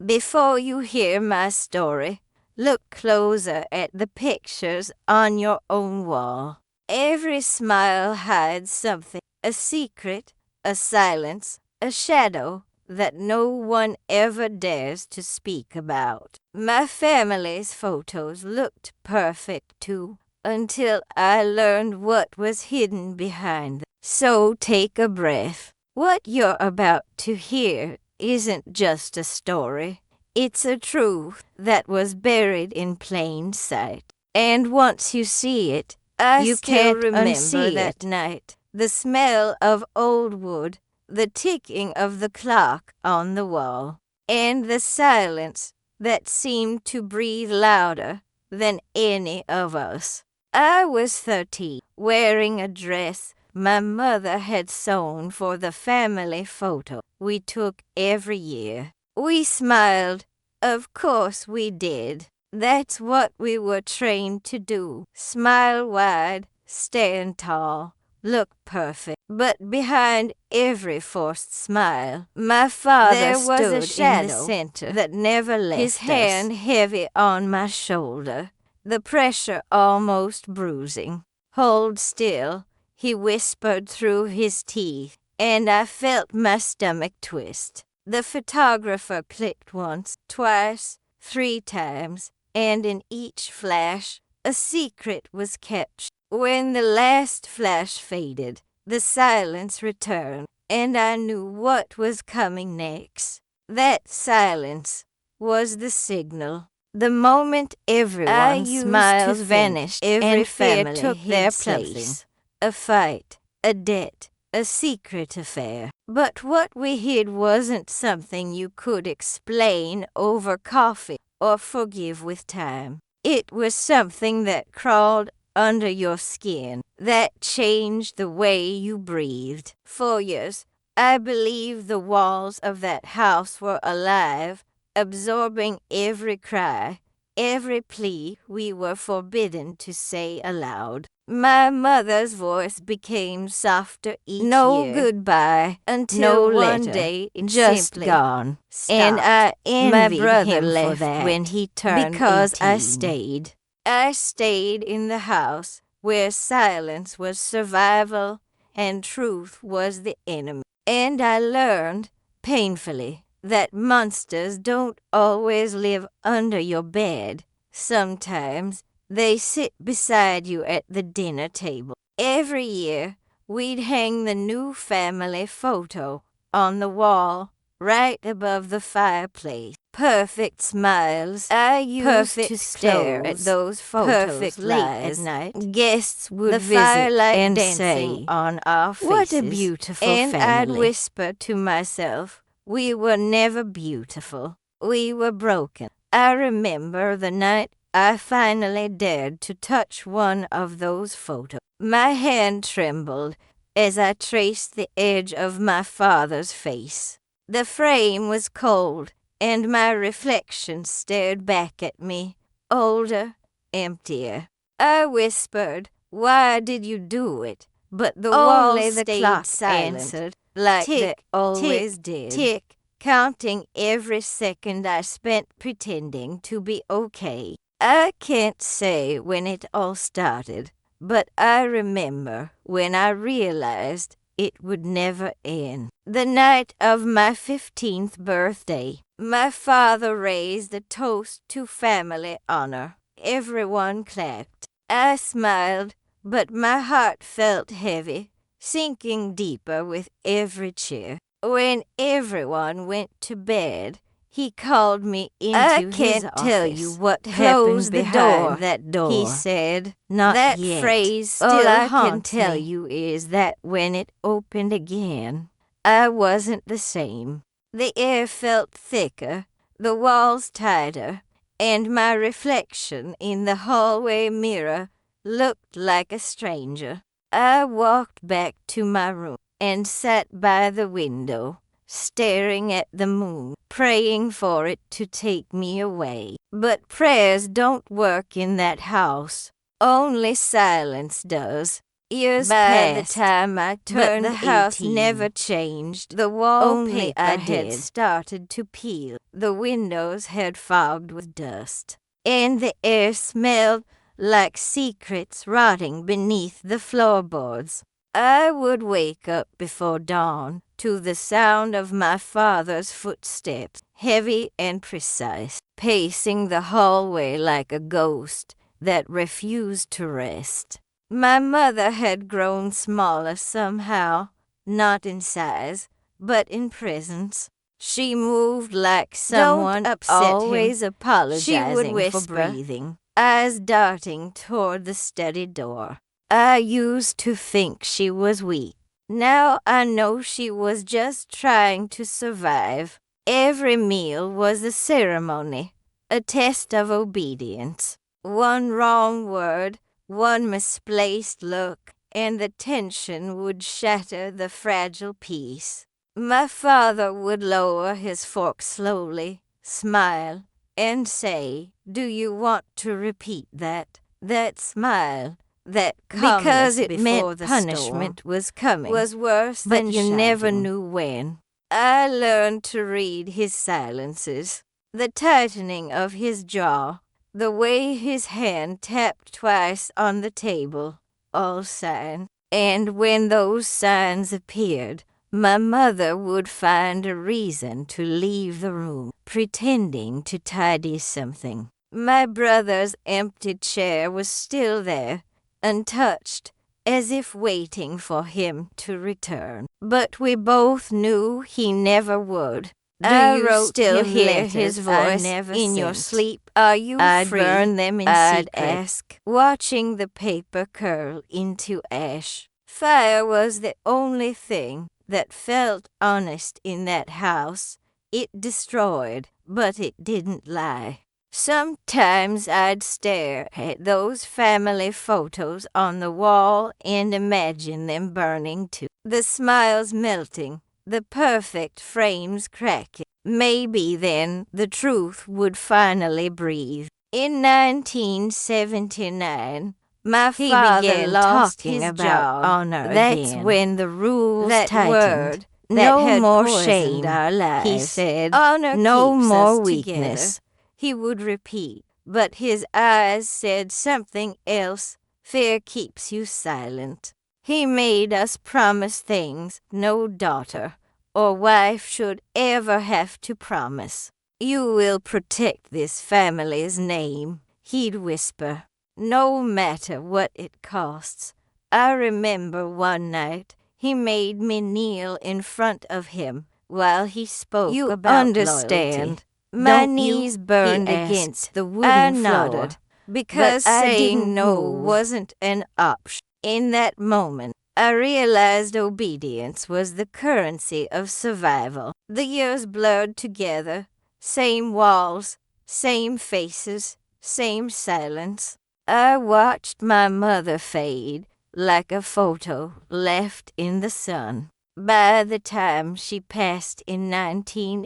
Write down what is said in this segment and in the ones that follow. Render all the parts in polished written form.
Before you hear my story, look closer at the pictures on your own wall. Every smile hides something, a secret, a silence, a shadow that no one ever dares to speak about. My family's photos looked perfect too, until I learned what was hidden behind them. So take a breath. What you're about to hear isn't just a story. It's a truth that was buried in plain sight. And once you see it, you can't remember that night. The smell of old wood, the ticking of the clock on the wall, and the silence that seemed to breathe louder than any of us. I was 13, wearing a dress my mother had sewn for the family photo we took every year. We smiled. Of course we did. That's what we were trained to do. Smile wide, stand tall, look perfect. But behind every forced smile, my father stood a shadow in the center that never left his hand heavy on my shoulder, the pressure almost bruising. Hold still, he whispered through his teeth, and I felt my stomach twist. The photographer clicked once, twice, 3 times, and in each flash, a secret was kept. When the last flash faded, the silence returned, and I knew what was coming next. That silence was the signal. The moment everyone's smiles vanished, every fear took their place. A fight, a debt, a secret affair. But what we hid wasn't something you could explain over coffee or forgive with time. It was something that crawled under your skin, that changed the way you breathed. For years, I believed the walls of that house were alive, absorbing every cry, every plea we were forbidden to say aloud. My mother's voice became softer each year. No goodbye until one day it just gone. And I envied my brother him for that when he turned because 18. I stayed in the house where silence was survival and truth was the enemy. And I learned, painfully, that monsters don't always live under your bed. Sometimes they sit beside you at the dinner table. Every year, we'd hang the new family photo on the wall right above the fireplace. Perfect smiles. I used to stare at those photos late at night. Guests would visit and say on our faces, "What a beautiful family." And I'd whisper to myself, we were never beautiful. We were broken. I remember the night I finally dared to touch one of those photos. My hand trembled as I traced the edge of my father's face. The frame was cold, and my reflection stared back at me, older, emptier. I whispered, "Why did you do it?" But the wall stayed silent, like they always did. Tick, counting every second I spent pretending to be okay. I can't say when it all started, but I remember when I realized it would never end. The night of my 15th birthday, my father raised a toast to family honor. Everyone clapped. I smiled, but my heart felt heavy, sinking deeper with every cheer. When everyone went to bed, he called me into his office. "I can't tell you what happened behind that door," he said. "Not that yet. Phrase still all I can tell you is that when it opened again, I wasn't the same. The air felt thicker, the walls tighter, and my reflection in the hallway mirror looked like a stranger. I walked back to my room and sat by the window, staring at the moon, praying for it to take me away. But prayers don't work in that house. Only silence does. Years By the passed, time I turned but the house 18, never changed. the Only wallpaper I had had started to peel. The windows had fogged with dust, and the air smelled like secrets rotting beneath the floorboards. I would wake up before dawn to the sound of my father's footsteps, heavy and precise, pacing the hallway like a ghost that refused to rest. My mother had grown smaller somehow, not in size, but in presence. She moved like someone always apologizing for breathing, eyes darting toward the study door. I used to think she was weak. Now I know she was just trying to survive. Every meal was a ceremony, a test of obedience. One wrong word, one misplaced look, and the tension would shatter the fragile peace. My father would lower his fork slowly, smile, and say, "Do you want to repeat that?" That smile, that calmness Because it before meant the punishment storm was coming, was worse but than you never shouting. knew when. I learned to read his silences, the tightening of his jaw, the way his hand tapped twice on the table, all signs. And when those signs appeared, my mother would find a reason to leave the room, pretending to tidy something. My brother's empty chair was still there, untouched, as if waiting for him to return. But we both knew he never would. Do you still hear letters his I voice never in your sent? sleep? Are you I'd free? burn them in I'd secret, ask, watching the paper curl into ash. Fire was the only thing that felt honest in that house. It destroyed, but it didn't lie. Sometimes I'd stare at those family photos on the wall and imagine them burning too. The smiles melting, the perfect frames cracking. Maybe then the truth would finally breathe. In 1979, my father began lost talking his about job. honor That's again. when the rules That tightened. word that No had more poisoned shame, our he lives. said. Honor No keeps more us weakness, together. he would repeat. But his eyes said something else. Fear keeps you silent. He made us promise things no daughter or wife should ever have to promise. You will protect this family's name, he'd whisper, no matter what it costs. I remember one night he made me kneel in front of him while he spoke You about understand, loyalty. My don't knees you? burned He asked. against the I wooden floor nodded, because but I saying didn't no move. wasn't an option. In that moment, I realized obedience was the currency of survival. The years blurred together, same walls, same faces, same silence. I watched my mother fade like a photo left in the sun. By the time she passed in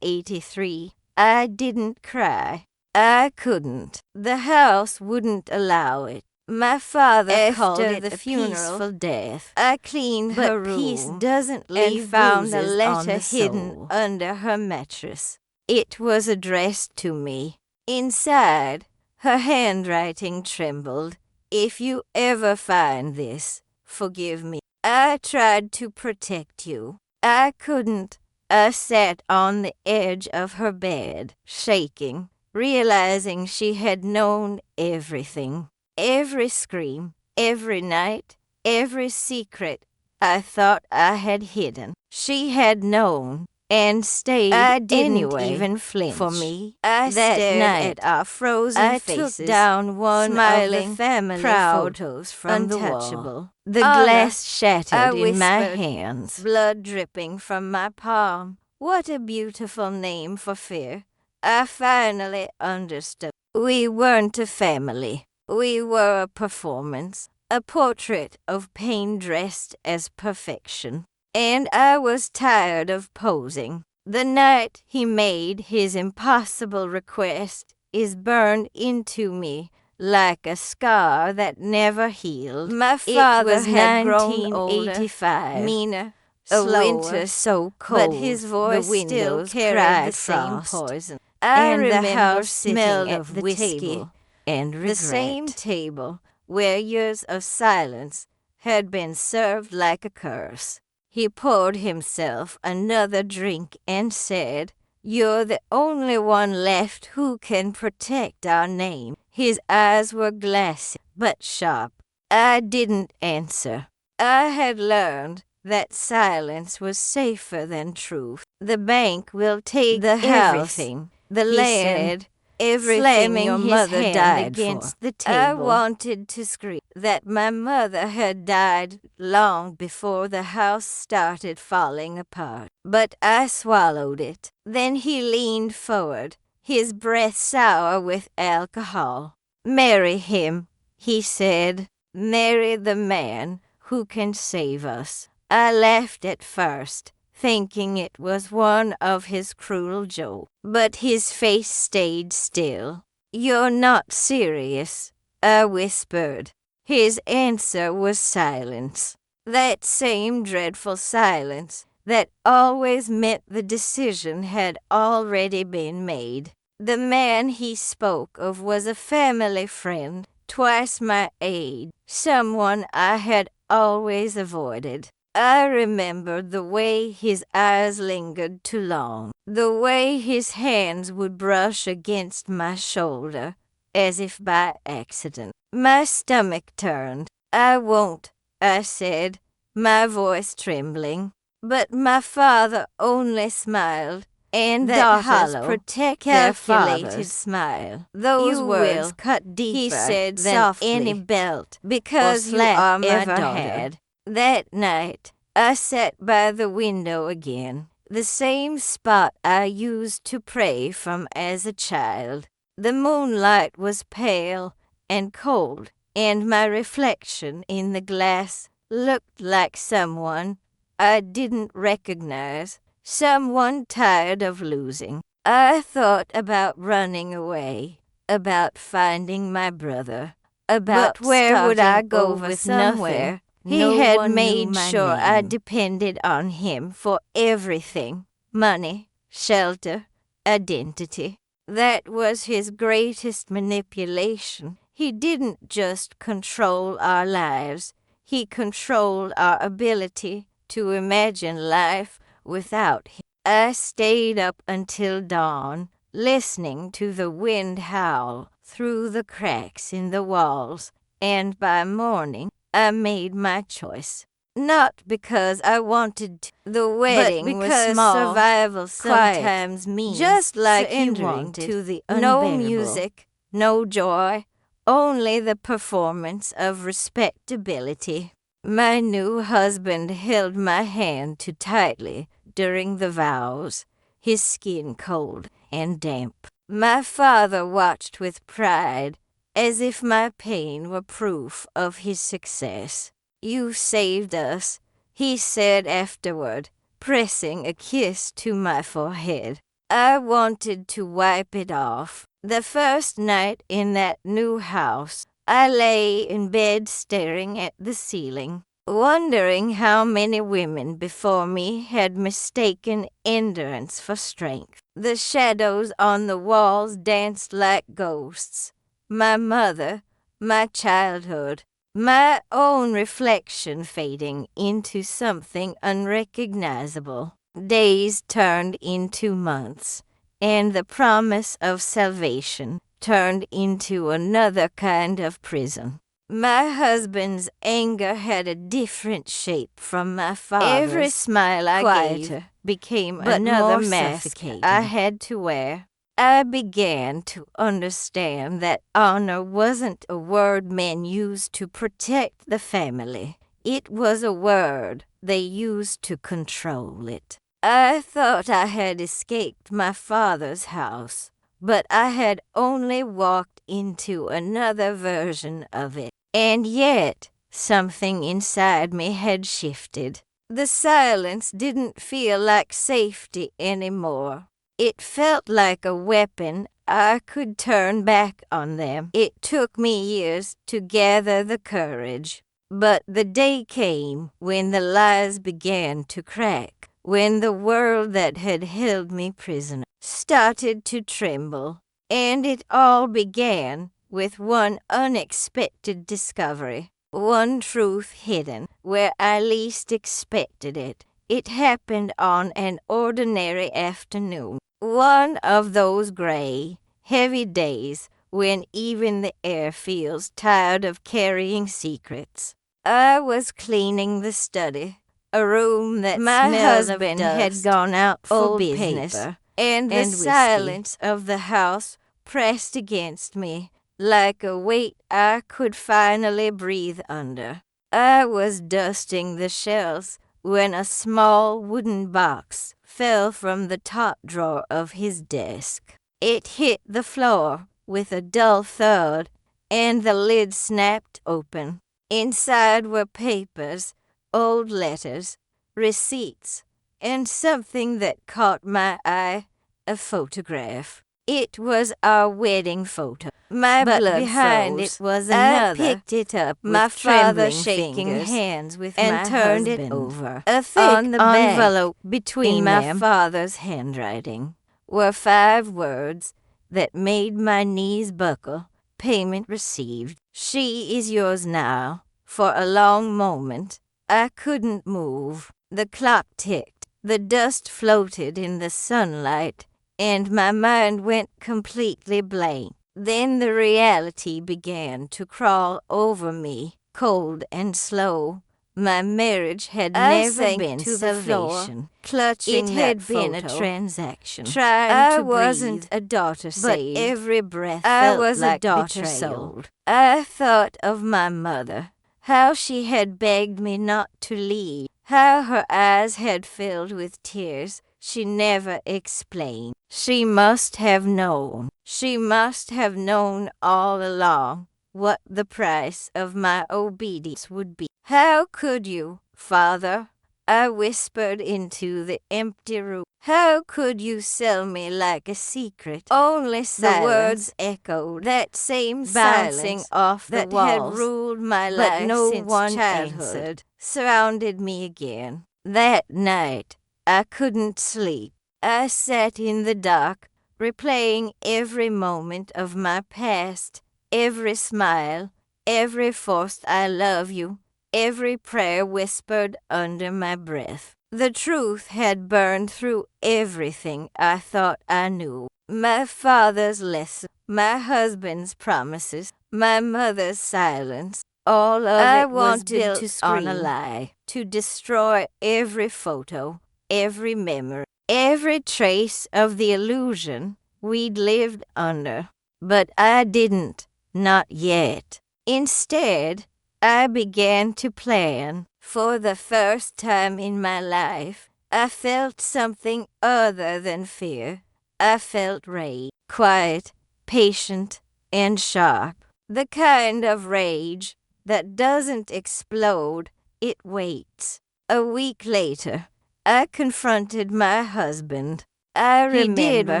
1983, I didn't cry. I couldn't. The house wouldn't allow it. My father called it the a funeral, peaceful death. I cleaned but her peace room doesn't and leave found a bruises on letter the hidden soul. under her mattress. It was addressed to me. Inside, her handwriting trembled. If you ever find this, forgive me. I tried to protect you. I couldn't. I sat on the edge of her bed, shaking, realizing she had known everything. Every scream, every night, every secret I thought I had hidden. She had known and stayed I didn't anyway. even flinch. For me, I that stared night, at our frozen I faces, took down one smiling, of the family proud, photos from the untouchable. wall. The Honor, glass shattered I in my whispered, hands, blood dripping from my palm. What a beautiful name for fear. I finally understood. We weren't a family. We were a performance, a portrait of pain dressed as perfection. And I was tired of posing. The night he made his impossible request is burned into me like a scar that never healed. My father had grown 1985, meaner, a slower, winter so cold, but his voice the still windows carried cried the same frost. poison. I And the remember house sitting smelled at of the whiskey table, and regret. the same table where years of silence had been served like a curse. He poured himself another drink and said, "You're the only one left who can protect our name." His eyes were glassy but sharp. I didn't answer. I had learned that silence was safer than truth. "The bank will take The house, everything," the he land, said, everything slamming your his mother hand died against for. the I table. wanted to scream that my mother had died long before the house started falling apart, but I swallowed it. Then he leaned forward, his breath sour with alcohol. "Marry him," he said. "Marry the man who can save us." I laughed at first, thinking it was one of his cruel jokes, but his face stayed still. "You're not serious," I whispered. His answer was silence. That same dreadful silence that always meant the decision had already been made. The man he spoke of was a family friend, twice my age, someone I had always avoided. I remembered the way his eyes lingered too long, the way his hands would brush against my shoulder, as if by accident. My stomach turned. "I won't," I said, my voice trembling. But my father only smiled, and that Daughters hollow, protect their calculated fathers. smile. "Those You words will," cut deeper he said than softly, any belt "because or you slap are my ever daughter." had. That night, I sat by the window again, the same spot I used to pray from as a child. The moonlight was pale and cold, and my reflection in the glass looked like someone I didn't recognize, someone tired of losing. I thought about running away, about finding my brother, about But where would I starting go over with somewhere? nothing? He No had one knew made my sure I name. depended on him for everything: money, shelter, identity. That was his greatest manipulation. He didn't just control our lives, he controlled our ability to imagine life without him. I stayed up until dawn, listening to the wind howl through the cracks in the walls, and by morning I made my choice. Not because I wanted to. The wedding was because small, survival sometimes means just like he surrendering wanted. to the No unbearable. music, No joy, only the performance of respectability. My new husband held my hand too tightly during the vows, his skin cold and damp. My father watched with pride, as if my pain were proof of his success. "You saved us," he said afterward, pressing a kiss to my forehead. I wanted to wipe it off. The first night in that new house, I lay in bed staring at the ceiling, wondering how many women before me had mistaken endurance for strength. The shadows on the walls danced like ghosts. My mother, my childhood, my own reflection fading into something unrecognizable. Days turned into months, and the promise of salvation turned into another kind of prison. My husband's anger had a different shape from my father's. Every smile I gave became but another more mask suffocating. I had to wear. I began to understand that honor wasn't a word men used to protect the family. It was a word they used to control it. I thought I had escaped my father's house, but I had only walked into another version of it. And yet, something inside me had shifted. The silence didn't feel like safety anymore. It felt like a weapon I could turn back on them. It took me years to gather the courage. But the day came when the lies began to crack, when the world that had held me prisoner started to tremble. And it all began with one unexpected discovery, one truth hidden where I least expected it. It happened on an ordinary afternoon, one of those gray, heavy days when even the air feels tired of carrying secrets. I was cleaning the study, a room that my husband had gone out for business, and the silence of the house pressed against me like a weight I could finally breathe under. I was dusting the shelves when a small wooden box fell from the top drawer of his desk. It hit the floor with a dull thud, and the lid snapped open. Inside were papers, old letters, receipts, and something that caught my eye, a photograph. It was our wedding photo. My blood behind froze. It was another. I picked it up, my father shaking hands with and my turned husband. It over. A thick on the envelope between my father's handwriting were 5 words that made my knees buckle. Payment received. She is yours now. For a long moment, I couldn't move. The clock ticked. The dust floated in the sunlight, and my mind went completely blank. Then the reality began to crawl over me, cold and slow. My marriage had never been to salvation. Clutching it had been a transaction. Trying to wasn't a daughter saved, but every breath I was like a daughter sold. I thought of my mother, how she had begged me not to leave, how her eyes had filled with tears she never explained. She must have known. She must have known all along what the price of my obedience would be. How could you, Father? I whispered into the empty room. How could you sell me like a secret? Only silence. The words echoed, that same bouncing off the walls had ruled my life, but no since one childhood answered. Surrounded me again. That night, I couldn't sleep. I sat in the dark, replaying every moment of my past, every smile, every forced I love you, every prayer whispered under my breath. The truth had burned through everything I thought I knew. My father's lesson, my husband's promises, my mother's silence. All of it was built on a lie, to destroy every photo, every memory, every trace of the illusion we'd lived under. But I didn't, not yet. Instead, I began to plan. For the first time in my life, I felt something other than fear. I felt rage, quiet, patient, and sharp. The kind of rage that doesn't explode, it waits. A week later, I confronted my husband. I remember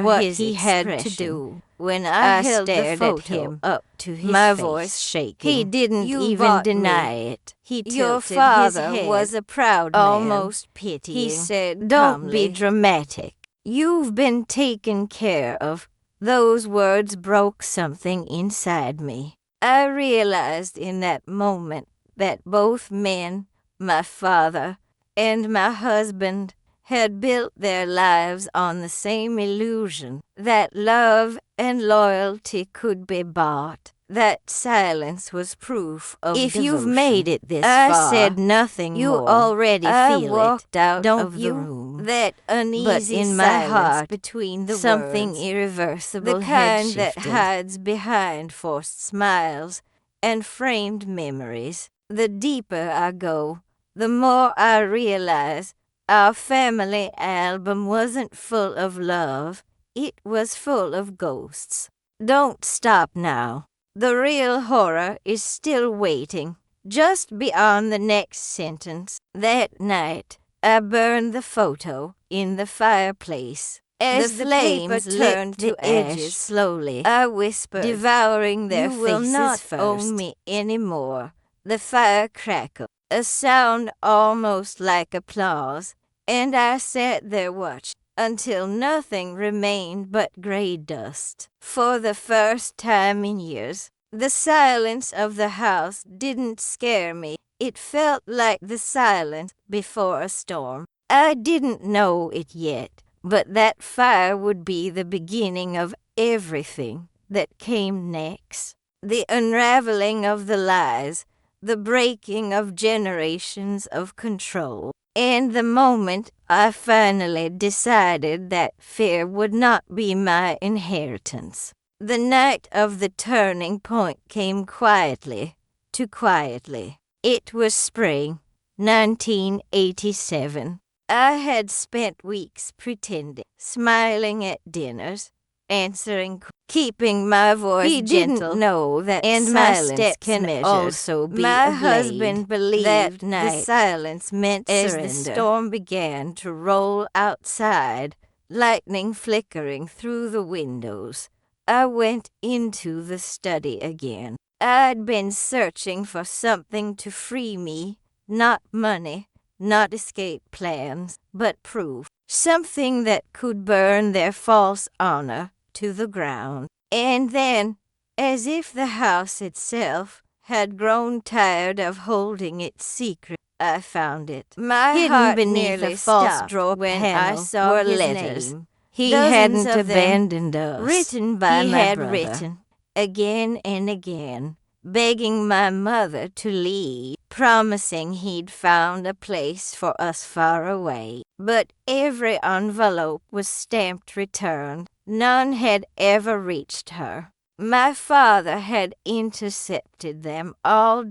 what he had to do when I held the photo up to his my face. Voice shaking. He didn't even deny it. He tilted your father his head, was a proud man, almost pitying. He said, "Don't calmly, be dramatic. You've been taken care of." Those words broke something inside me. I realized in that moment that both men, my father and my husband, had built their lives on the same illusion, that love and loyalty could be bought, that silence was proof of devotion. If you've made it this far, I said nothing you more. Already I feel walked it, out don't of the room. That uneasy but in my heart between the something words, irreversible, the kind that hides behind forced smiles and framed memories. The deeper I go, the more I realize our family album wasn't full of love, it was full of ghosts. Don't stop now. The real horror is still waiting, just beyond the next sentence. That night, I burned the photo in the fireplace. As the flames turned to edges slowly, I whispered, devouring their faces. "You will not own me anymore." The fire crackled, a sound almost like applause, and I sat there watching until nothing remained but gray dust. For the first time in years, the silence of the house didn't scare me. It felt like the silence before a storm. I didn't know it yet, but that fire would be the beginning of everything that came next. The unraveling of the lies, the breaking of generations of control, and the moment I finally decided that fear would not be my inheritance. The night of the turning point came quietly, too quietly. It was spring, 1987. I had spent weeks pretending, smiling at dinners, answering, keeping my voice gentle. He didn't know that and silence can also be my husband believed that the silence meant surrender. As the storm began to roll outside, lightning flickering through the windows, I went into the study again. I'd been searching for something to free me, not money, not escape plans, but proof. Something that could burn their false honor to the ground. And then, as if the house itself had grown tired of holding its secret, I found it. My heart beneath a false drawer when I saw his letters. Name. He hadn't abandoned us. Written by my brother. Written again and again, begging my mother to leave, promising he'd found a place for us far away. But every envelope was stamped returned. None had ever reached her. My father had intercepted them all.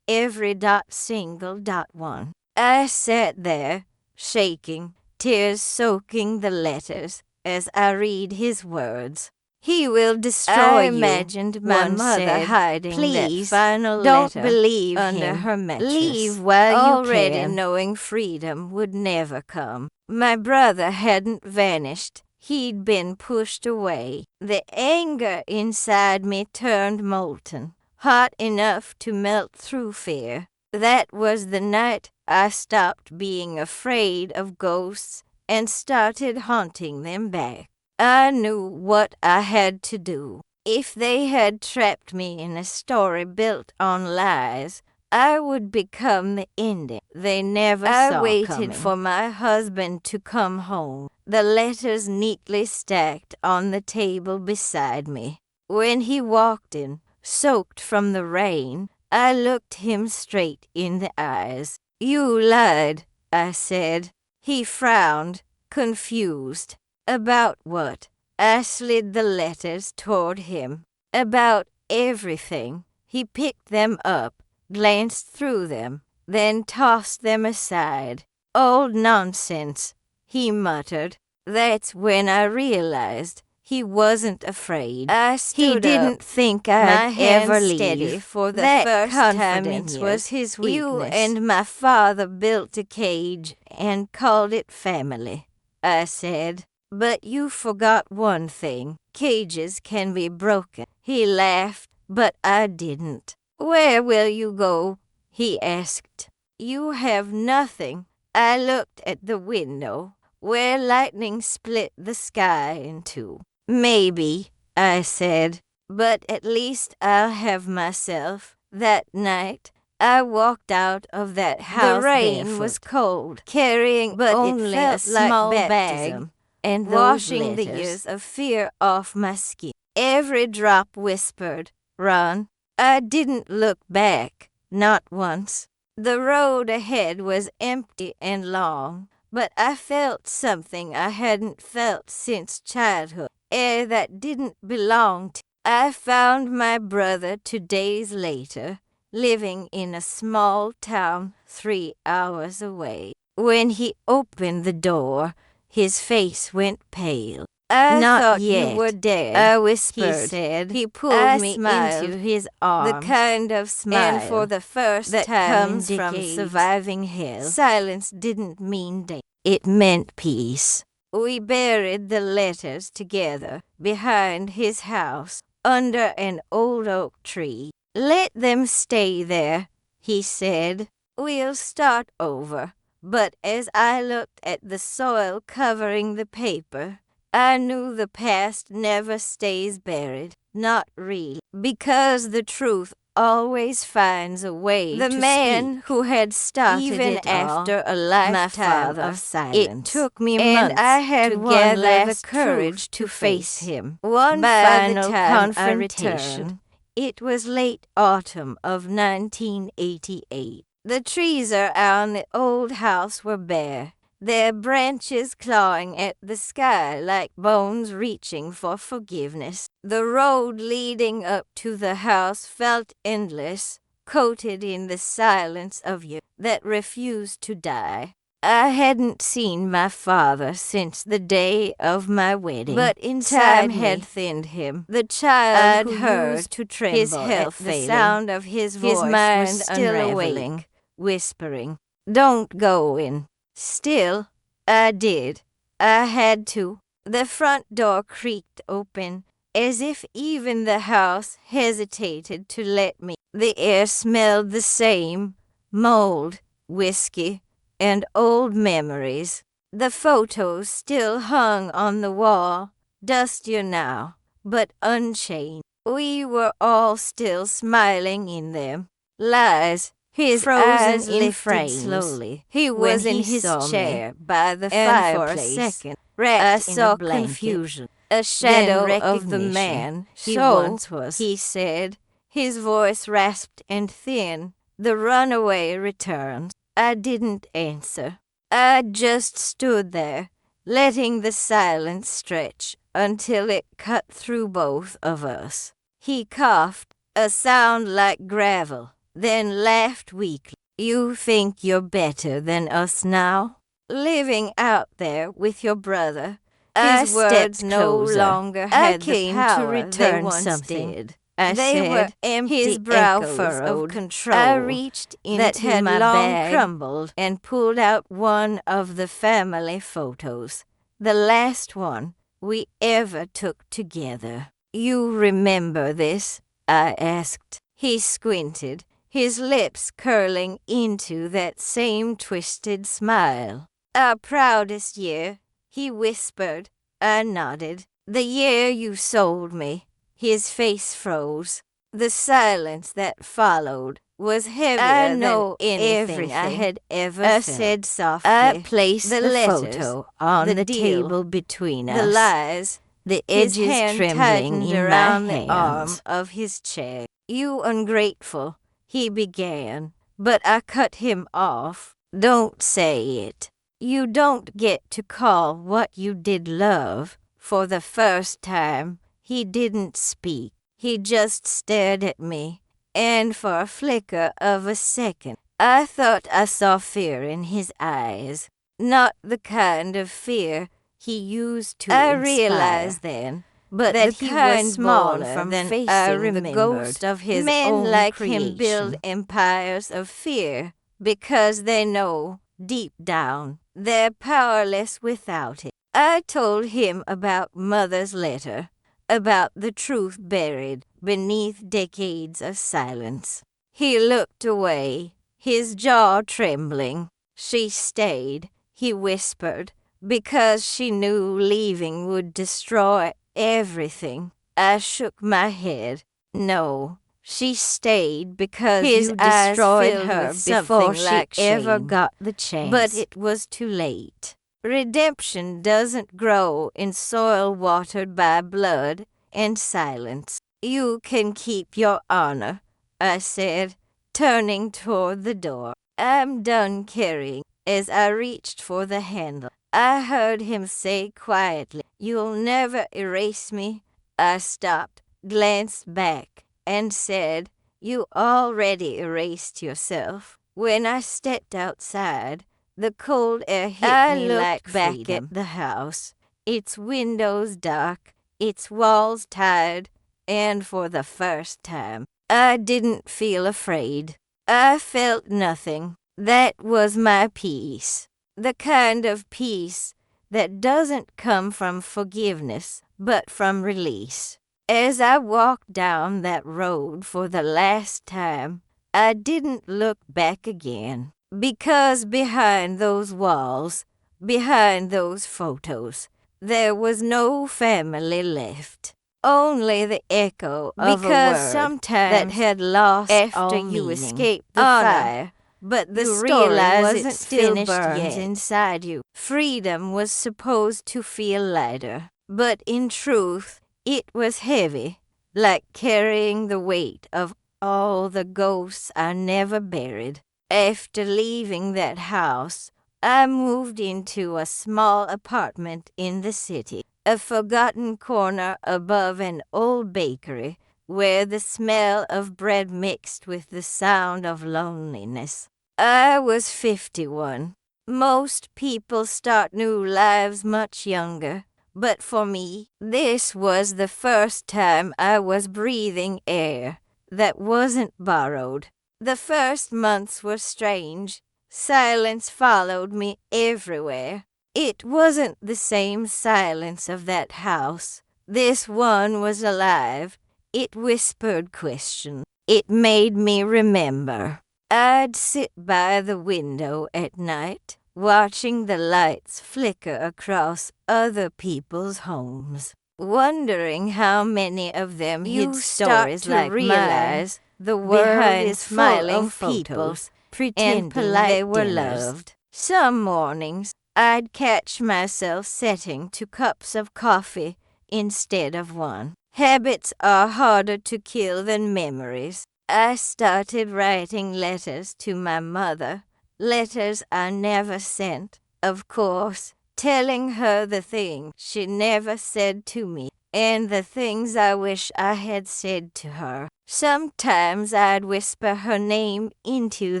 Every single one. I sat there, shaking, tears soaking the letters as I read his words. "He will destroy you." I imagined my mother hiding that final letter. Don't believe under her mattress. Leave while you already can. Knowing freedom would never come. My brother hadn't vanished. He'd been pushed away. The anger inside me turned molten, hot enough to melt through fear. That was the night I stopped being afraid of ghosts and started haunting them back. I knew what I had to do. If they had trapped me in a story built on lies, I would become the ending they never saw coming. I waited for my husband to come home, the letters neatly stacked on the table beside me. When he walked in, soaked from the rain, I looked him straight in the eyes. "You lied," I said. He frowned, confused. "About what?" I slid the letters toward him. "About everything." He picked them up, glanced through them, then tossed them aside. "Old nonsense," he muttered. That's when I realized he wasn't afraid. I stood He didn't up, think I'd ever leave. For the that first confidence time was his weakness. "You and my father built a cage and called it family," I said. "But you forgot one thing. Cages can be broken." He laughed, but I didn't. "Where will you go?" he asked. "You have nothing." I looked at the window, where lightning split the sky in two. "Maybe," I said, "but at least I'll have myself." That night, I walked out of that house. The rain barefoot. Was cold, carrying but only a small bag, and washing the years of fear off my skin. Every drop whispered, "Run." I didn't look back, not once. The road ahead was empty and long, but I felt something I hadn't felt since childhood, air that didn't belong to. I found my brother 2 days later, living in a small town 3 hours away. When he opened the door, his face went pale. "I thought yet. You were dead," I whispered. He said. He pulled me into his arms. The kind of smile, and for the first that time comes from surviving hell. Silence didn't mean death. It meant peace. We buried the letters together behind his house under an old oak tree. Let them stay there, he said. We'll start over. But as I looked at the soil covering the paper, I knew the past never stays buried. Not really. Because the truth always finds a way to speak. The man who had started even it after a lifetime of silence. It took me months and I had to gather the courage to face him. One final confrontation. It was late autumn of 1988. The trees around the old house were bare, their branches clawing at the sky like bones reaching for forgiveness. The road leading up to the house felt endless, coated in the silence of years that refused to die. I hadn't seen my father since the day of my wedding, but time had thinned him. The child I'd heard used to tremble his health at the sound of his voice, his mind was still awake, whispering, "Don't go in." Still, I did. I had to. The front door creaked open, as if even the house hesitated to let me. The air smelled the same, mold, whiskey, and old memories. The photos still hung on the wall, dustier now, but unchanged. We were all still smiling in them. Lies. His eyes lifted slowly. He was in his chair by the fireplace. For a second, I saw confusion, a shadow of the man he once was. He said, his voice rasped and thin, "The runaway returns." I didn't answer. I just stood there, letting the silence stretch until it cut through both of us. He coughed, a sound like gravel, then laughed weakly. "You think you're better than us now? Living out there with your brother." His words no longer had the power to return something. I said, were empty his brow furrowed. Of control. I reached into that had my bag, crumbled, and pulled out one of the family photos, the last one we ever took together. "You remember this?" I asked. He squinted, his lips curling into that same twisted smile. "Our proudest year," he whispered. I nodded. "The year you sold me." His face froze. The silence that followed was heavier than anything I had ever felt. I said softly. I placed the photo on the table between us. The lies, the edges trembling in around the arm of his chair. "You ungrateful," he began, but I cut him off. "Don't say it. You don't get to call what you did love." For the first time, he didn't speak. He just stared at me, and for a flicker of a second, I thought I saw fear in his eyes. Not the kind of fear he used to inspire. I realized then, but that he was smaller than facing the ghost of his own like creation. Him build empires of fear because they know, deep down, they're powerless without it. I told him about Mother's letter, about the truth buried beneath decades of silence. He looked away, his jaw trembling. "She stayed," he whispered, "because she knew leaving would destroy everything." I shook my head. "No, she stayed because his you destroyed her before she ever got the chance." But it was too late. Redemption doesn't grow in soil watered by blood and silence. "You can keep your honor," I said, turning toward the door. "I'm done carrying." As I reached for the handle, I heard him say quietly, "You'll never erase me." I stopped, glanced back, and said, "You already erased yourself." When I stepped outside, the cold air hit me like freedom. Back at the house, its windows dark, its walls tired, and for the first time, I didn't feel afraid. I felt nothing. That was my peace. The kind of peace that doesn't come from forgiveness, but from release. As I walked down that road for the last time, I didn't look back again. Because behind those walls, behind those photos, there was no family left. Only the echo of a word sometimes that had lost after all you meaning. escaped the Honor. fire. But the You story realize wasn't it still finished burns yet. Inside you. Freedom was supposed to feel lighter, but in truth, it was heavy, like carrying the weight of all the ghosts I never buried. After leaving that house, I moved into a small apartment in the city, a forgotten corner above an old bakery where the smell of bread mixed with the sound of loneliness. I was 51. Most people start new lives much younger, but for me, this was the first time I was breathing air that wasn't borrowed. The first months were strange. Silence followed me everywhere. It wasn't the same silence of that house. This one was alive. It whispered questions. It made me remember. I'd sit by the window at night, watching the lights flicker across other people's homes, wondering how many of them hid stories like realize the world is smiling people pretending they were loved. Some mornings, I'd catch myself setting 2 cups of coffee instead of 1. Habits are harder to kill than memories. I started writing letters to my mother, letters I never sent, of course, telling her the things she never said to me and the things I wish I had said to her. Sometimes I'd whisper her name into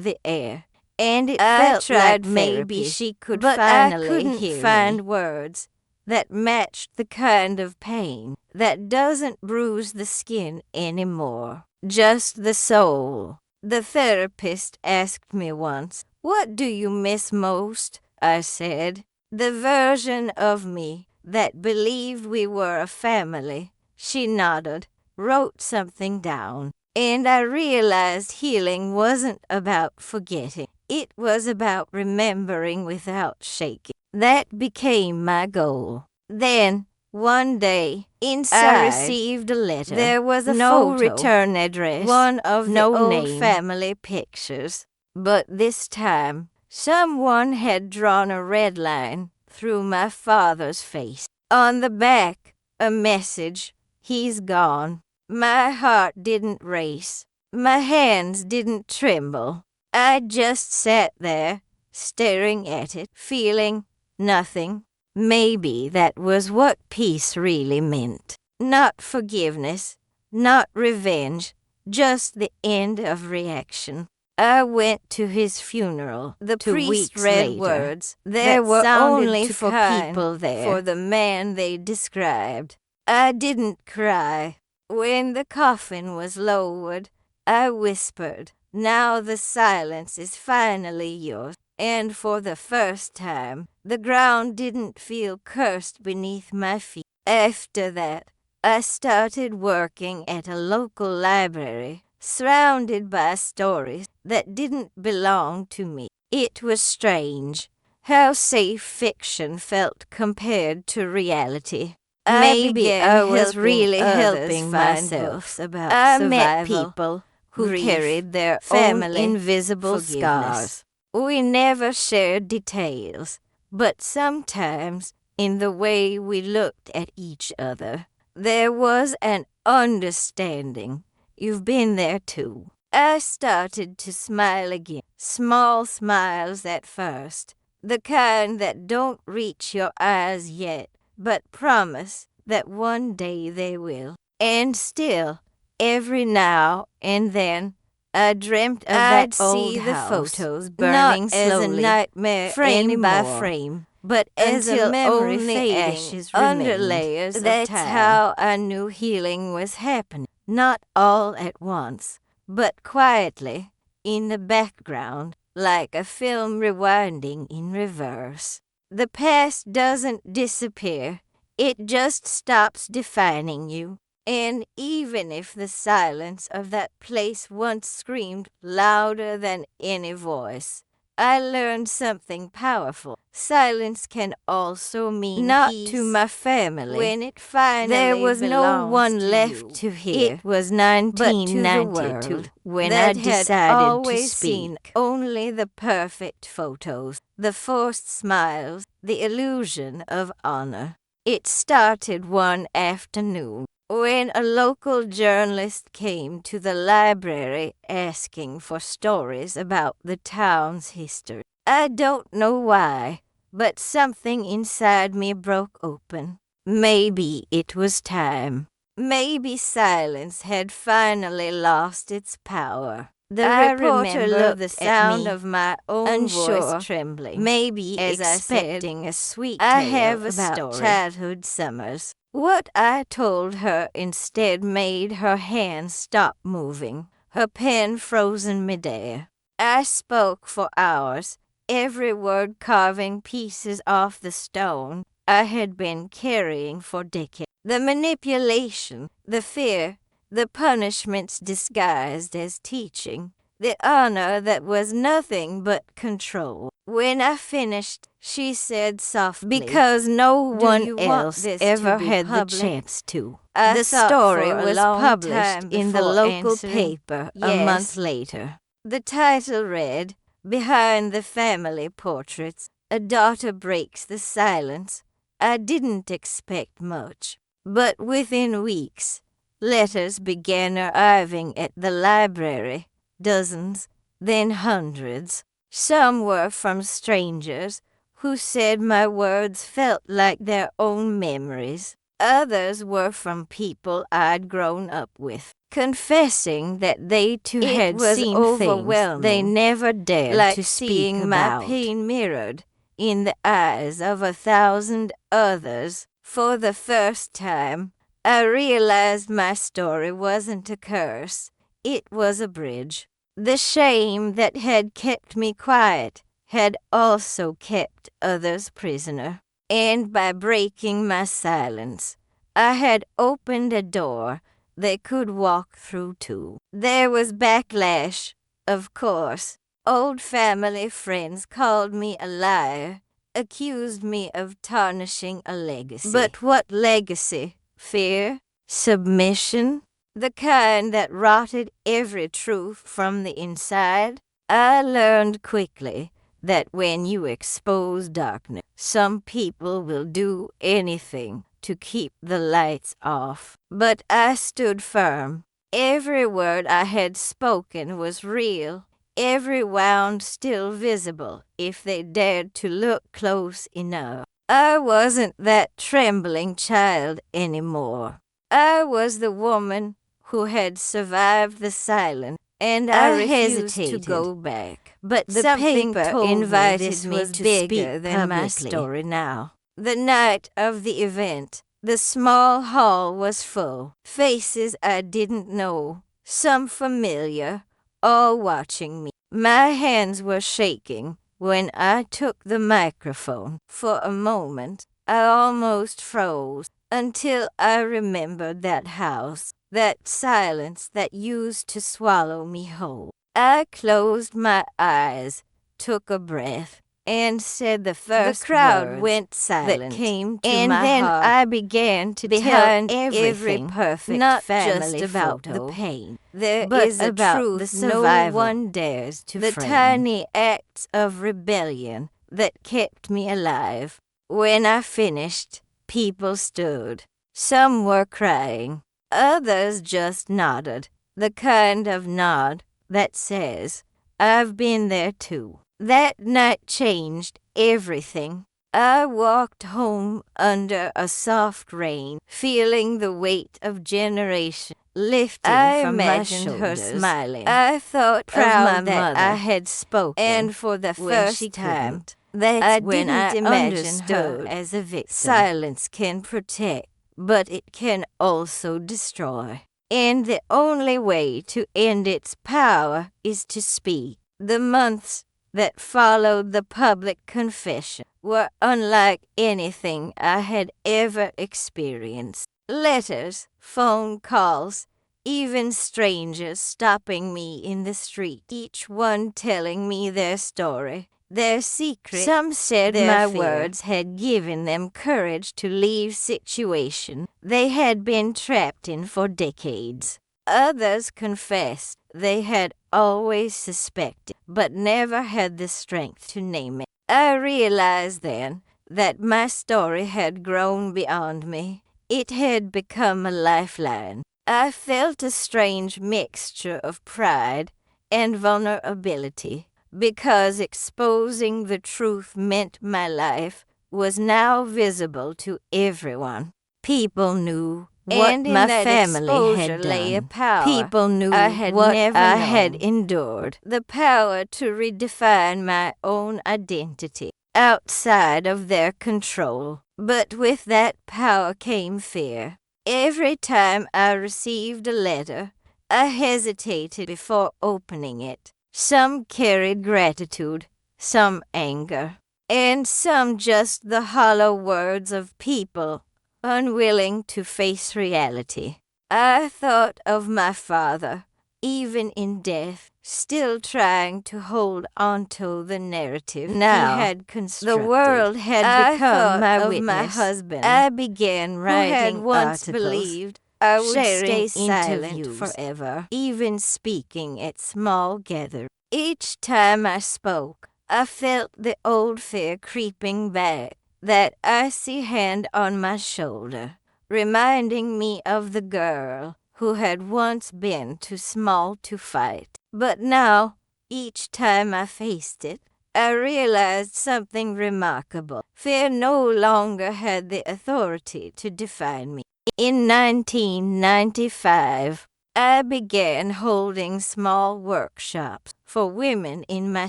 the air, and it felt like maybe she could finally hear me. Words that matched the kind of pain that doesn't bruise the skin anymore, just the soul. The therapist asked me once, "What do you miss most?" I said, "The version of me that believed we were a family." She nodded, wrote something down, and I realized healing wasn't about forgetting. It was about remembering without shaking. That became my goal. Then, one day, inside, I received a letter. There was a no photo, return address, one of no the old name. Family pictures. But this time, someone had drawn a red line through my father's face. On the back, a message, "He's gone." My heart didn't race. My hands didn't tremble. I just sat there, staring at it, feeling nothing. Maybe that was what peace really meant. Not forgiveness, not revenge, just the end of reaction. I went to his funeral. The priest read words. There were only for people there, for the man they described. I didn't cry. When the coffin was lowered, I whispered, "Now the silence is finally yours." And for the first time, the ground didn't feel cursed beneath my feet. After that, I started working at a local library, surrounded by stories that didn't belong to me. It was strange how safe fiction felt compared to reality. Maybe I was really helping myself. I met people who carried their family own invisible scars. We never shared details, but sometimes in the way we looked at each other, there was an understanding. You've been there too. I started to smile again. Small smiles at first, the kind that don't reach your eyes yet, but promise that one day they will. And still, every now and then, I dreamt of that old house, the photos burning not slowly, as a nightmare frame by frame, but as a memory fading ashes under layers of time. That's how I knew healing was happening, not all at once, but quietly, in the background, like a film rewinding in reverse. The past doesn't disappear. It just stops defining you. And even if the silence of that place once screamed louder than any voice, I learned something powerful. Silence can also mean Not peace. to my family. When it finally There was no belongs one to left you. to hear. It was But to the 1992 world, when that I decided had to always speak. seen only the perfect photos, the forced smiles, the illusion of honor. It started one afternoon when a local journalist came to the library asking for stories about the town's history. I don't know why, but something inside me broke open. Maybe it was time. Maybe silence had finally lost its power. The reporter looked the sound of my own unsure, voice trembling. maybe as expecting I said, a sweet I tale have a about story. childhood summers. What I told her instead made her hands stop moving, her pen frozen midair. I spoke for hours, every word carving pieces off the stone I had been carrying for decades. The manipulation, the fear, the punishments disguised as teaching, the honor that was nothing but control. When I finished, she said softly, Because no "Do one you want else this ever to be had the public?" chance to. I The thought story for a was long published time in the before local answering. paper a Yes. month later. The title read, "Behind the Family Portraits, a Daughter Breaks the Silence." I didn't expect much, but within weeks, letters began arriving at the library, dozens, then hundreds. Some were from strangers who said my words felt like their own memories. Others were from people I'd grown up with, confessing that they too It had was seen overwhelming, things they never dared like to speak seeing about. my pain mirrored in the eyes of 1,000 others. For the first time, I realized my story wasn't a curse. It was a bridge. The shame that had kept me quiet had also kept others prisoner. And by breaking my silence, I had opened a door they could walk through too. There was backlash, of course. Old family friends called me a liar, accused me of tarnishing a legacy. But what legacy? Fear? Submission? The kind that rotted every truth from the inside? I learned quickly that when you expose darkness, some people will do anything to keep the lights off. But I stood firm. Every word I had spoken was real, every wound still visible if they dared to look close enough. I wasn't that trembling child anymore. I was the woman who had survived the silence, and I refused to go back. But The something paper told invited me this me was to bigger speak than my publicly. story now. The night of the event, the small hall was full. Faces I didn't know, some familiar, all watching me. My hands were shaking when I took the microphone. For a moment, I almost froze until I remembered that house, that silence that used to swallow me whole. I closed my eyes, took a breath, and said the first crowd words went silent, that came to and my then heart. I began to Behind tell every everything, perfect not family just about photo, the pain. There but is a about truth the no survival, one dares to the frame. tiny Acts of rebellion that kept me alive. When I finished, people stood. Some were crying. Others just nodded. The kind of nod that says, "I've been there too." That night changed everything. I walked home under a soft rain, feeling the weight of generation lifting from my shoulders. Her smiling. I thought proud of my that mother, I had spoken, and for the when first she time, couldn't. that's I when didn't I imagine understood her as a victim. Silence can protect, but it can also destroy. And the only way to end its power is to speak. The months that followed the public confession were unlike anything I had ever experienced. Letters, phone calls, even strangers stopping me in the street, each one telling me their story, their secret. Some said my words had given them courage to leave situation they had been trapped in for decades. Others confessed they had always suspected, but never had the strength to name it. I realized then that my story had grown beyond me. It had become a lifeline. I felt a strange mixture of pride and vulnerability, because exposing the truth meant my life was now visible to everyone. People knew what my family had done. People knew what I had endured. The power to redefine my own identity outside of their control. But with that power came fear. Every time I received a letter, I hesitated before opening it. Some carried gratitude, some anger, and some just the hollow words of people unwilling to face reality. I thought of my father, even in death, still trying to hold onto the narrative now he had constructed. The world had become my witness. My husband, I began writing who had once articles, believed I would stay silent forever, even speaking at small gatherings. Each time I spoke, I felt the old fear creeping back, that icy hand on my shoulder, reminding me of the girl who had once been too small to fight. But now, each time I faced it, I realized something remarkable. Fear no longer had the authority to define me. In 1995, I began holding small workshops for women in my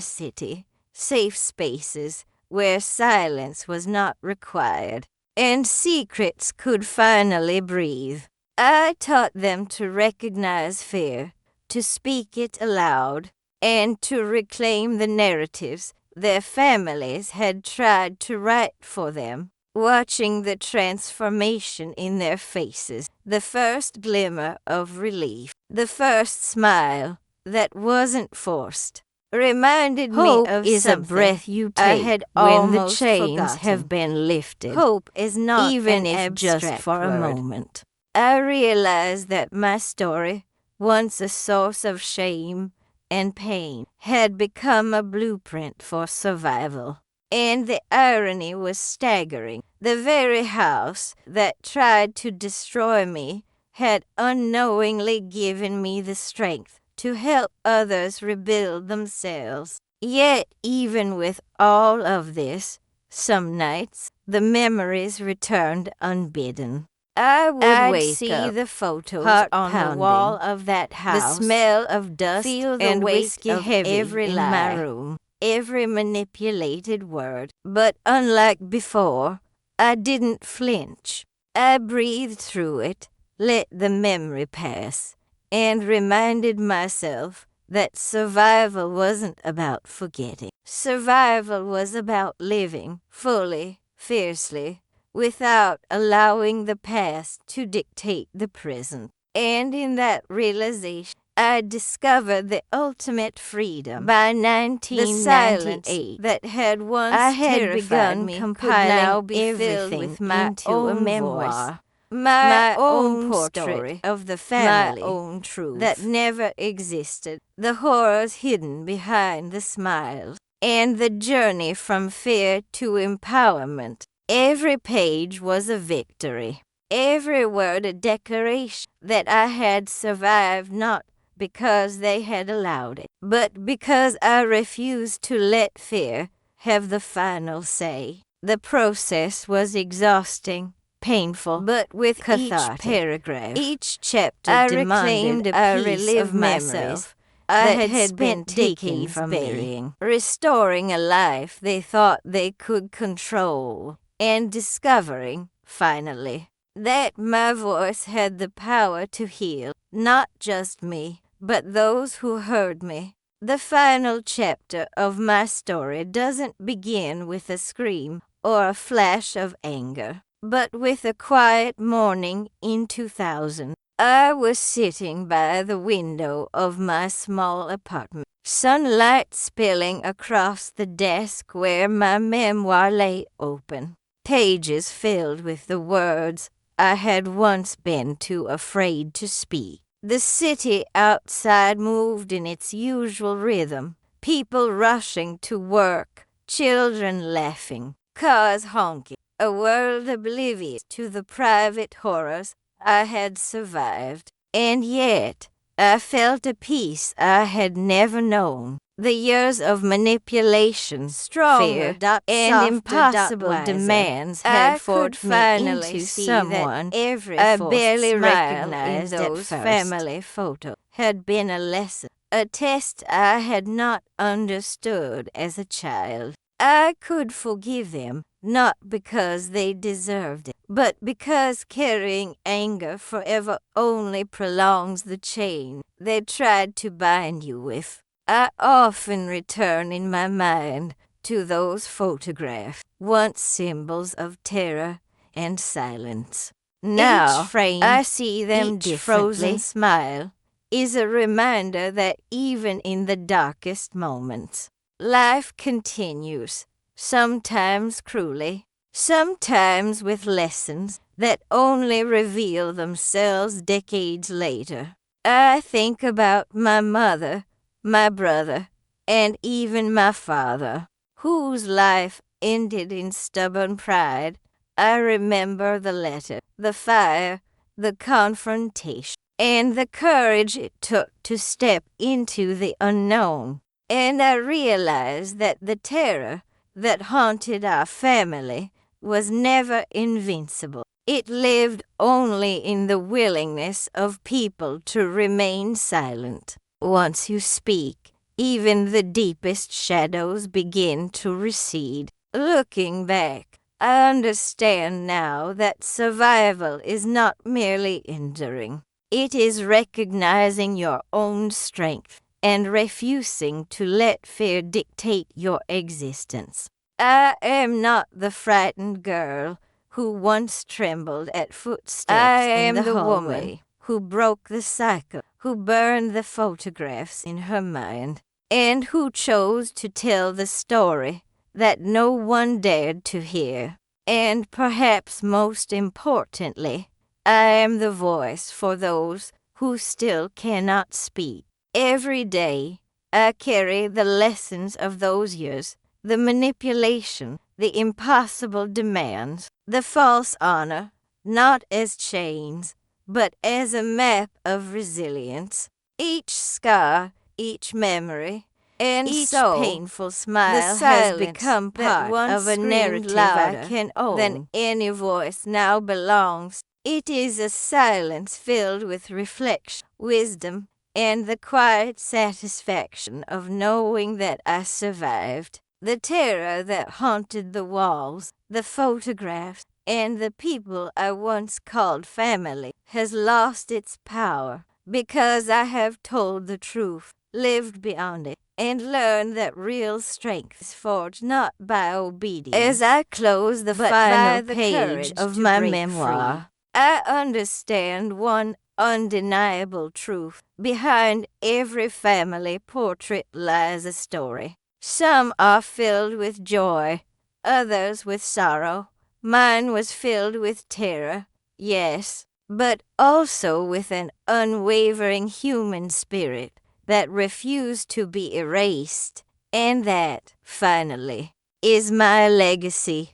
city, safe spaces where silence was not required, and secrets could finally breathe. I taught them to recognize fear, to speak it aloud, and to reclaim the narratives their families had tried to write for them. Watching the transformation in their faces, the first glimmer of relief, the first smile that wasn't forced, reminded me of is a breath you take I had when the chains have been lifted. Hope is not even if just for a moment. I realized that my story, once a source of shame and pain, had become a blueprint for survival. And the irony was staggering. The very house that tried to destroy me had unknowingly given me the strength to help others rebuild themselves. Yet, even with all of this, some nights the memories returned unbidden. I would see the photos on the wall of that house, the smell of dust feel the and whiskey heavy every in my room, every manipulated word. But unlike before, I didn't flinch. I breathed through it, let the memory pass, and reminded myself that survival wasn't about forgetting. Survival was about living fully, fiercely, without allowing the past to dictate the present. And in that realization, I discovered the ultimate freedom. By 1998, that had once I had begun me compiling everything with my own memoir. My own portrait of the family, my own truth that never existed, the horrors hidden behind the smiles, and the journey from fear to empowerment. Every page was a victory, every word a declaration that I had survived not because they had allowed it, but because I refused to let fear have the final say. The process was exhausting, painful, but with cathartic. Each paragraph, each chapter I reclaimed a piece of myself I had been taken from burying, restoring a life they thought they could control, and discovering, finally, that my voice had the power to heal, not just me, but those who heard me. The final chapter of my story doesn't begin with a scream or a flash of anger, but with a quiet morning in 2000. I was sitting by the window of my small apartment, sunlight spilling across the desk where my memoir lay open, pages filled with the words I had once been too afraid to speak. The city outside moved in its usual rhythm, people rushing to work, children laughing, cars honking, a world oblivious to the private horrors I had survived. And yet, I felt a peace I had never known. The years of manipulation, fear, and impossible demands had forced me into someone I barely recognized at first. Family photo had been a lesson, a test I had not understood as a child. I could forgive them, not because they deserved it, but because carrying anger forever only prolongs the chain they tried to bind you with. I often return in my mind to those photographs, once symbols of terror and silence. Now, I see them differently. Frozen smile is a reminder that even in the darkest moments, life continues, sometimes cruelly, sometimes with lessons that only reveal themselves decades later. I think about my mother, my brother, and even my father, whose life ended in stubborn pride. I remember the letter, the fire, the confrontation, and the courage it took to step into the unknown. And I realized that the terror that haunted our family was never invincible. It lived only in the willingness of people to remain silent. Once you speak, even the deepest shadows begin to recede. Looking back, I understand now that survival is not merely enduring. It is recognizing your own strength and refusing to let fear dictate your existence. I am not the frightened girl who once trembled at footsteps in the woman who broke the cycle, who burned the photographs in her mind, and who chose to tell the story that no one dared to hear. And perhaps most importantly, I am the voice for those who still cannot speak. Every day, I carry the lessons of those years, the manipulation, the impossible demands, the false honor, not as chains, but as a map of resilience. Each scar, each memory, and each painful smile has become part of a narrative I can own than any voice now belongs. It is a silence filled with reflection, wisdom, and the quiet satisfaction of knowing that I survived. The terror that haunted the walls, the photographs, and the people I once called family has lost its power because I have told the truth, lived beyond it, and learned that real strength is forged not by obedience. As I close the final page of my memoir, I understand one undeniable truth. Behind every family portrait lies a story. Some are filled with joy, others with sorrow. Mine was filled with terror, yes, but also with an unwavering human spirit that refused to be erased. And that, finally, is my legacy.